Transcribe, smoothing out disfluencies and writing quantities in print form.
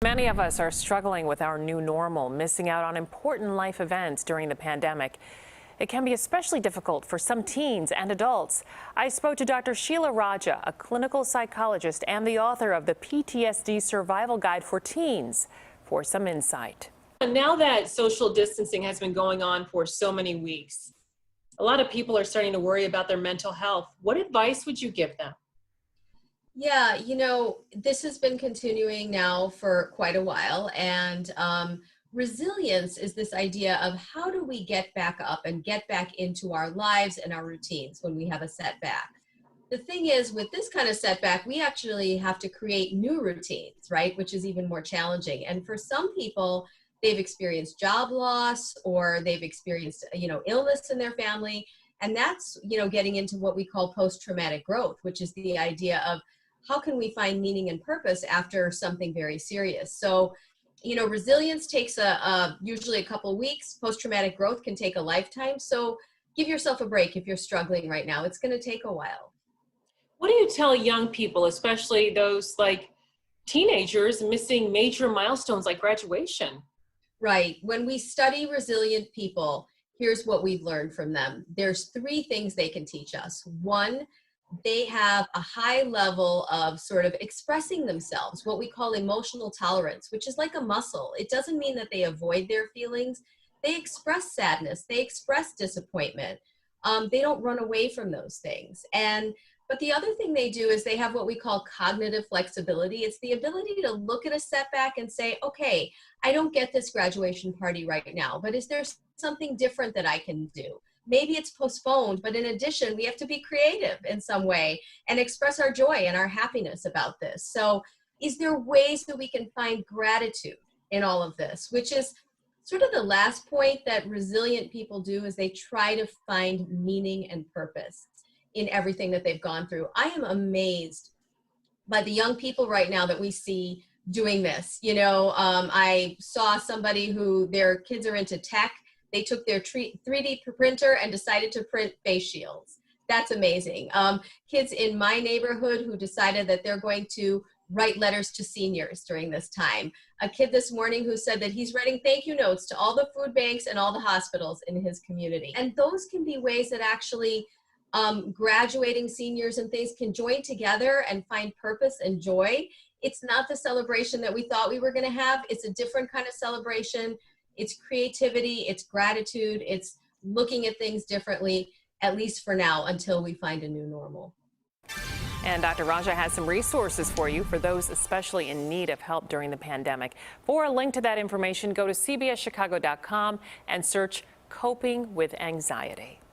Many of us are struggling with our new normal, missing out on important life events during the pandemic. It can be especially difficult for some teens and adults. I spoke to Dr. Sheila Raja, a clinical psychologist and the author of the PTSD Survival Guide for Teens, for some insight. And now that social distancing has been going on for so many weeks, a lot of people are starting to worry about their mental health. What advice would you give them? Yeah, this has been continuing now for quite a while. And resilience is this idea of how do we get back up and get back into our lives and our routines when we have a setback. The thing is, with this kind of setback, we actually have to create new routines, right? Which is even more challenging. And for some people, they've experienced job loss or they've experienced, illness in their family. And that's, getting into what we call post-traumatic growth, which is the idea of how can we find meaning and purpose after something very serious? So, resilience takes usually a couple of weeks. Post-traumatic growth can take a lifetime. So give yourself a break if you're struggling right now. It's going to take a while. What do you tell young people, especially those like teenagers missing major milestones like graduation? Right. When we study resilient people, here's what we've learned from them. There's three things they can teach us. One, they have a high level of sort of expressing themselves, what we call emotional tolerance, which is like a muscle. It doesn't mean that they avoid their feelings. They express sadness. They express disappointment. They don't run away from those things. But the other thing they do is they have what we call cognitive flexibility. It's the ability to look at a setback and say, okay, I don't get this graduation party right now, but is there something different that I can do? Maybe it's postponed, but in addition, we have to be creative in some way and express our joy and our happiness about this. So is there ways that we can find gratitude in all of this, which is sort of the last point that resilient people do, is they try to find meaning and purpose in everything that they've gone through. I am amazed by the young people right now that we see doing this. I saw somebody who their kids are into tech. They took their 3D printer and decided to print face shields. That's amazing. Kids in my neighborhood who decided that they're going to write letters to seniors during this time. A kid this morning who said that he's writing thank you notes to all the food banks and all the hospitals in his community. And those can be ways that actually graduating seniors and things can join together and find purpose and joy. It's not the celebration that we thought we were going to have. It's a different kind of celebration. It's creativity, it's gratitude, it's looking at things differently, at least for now, until we find a new normal. And Dr. Raja has some resources for you for those especially in need of help during the pandemic. For a link to that information, go to cbschicago.com and search Coping with Anxiety.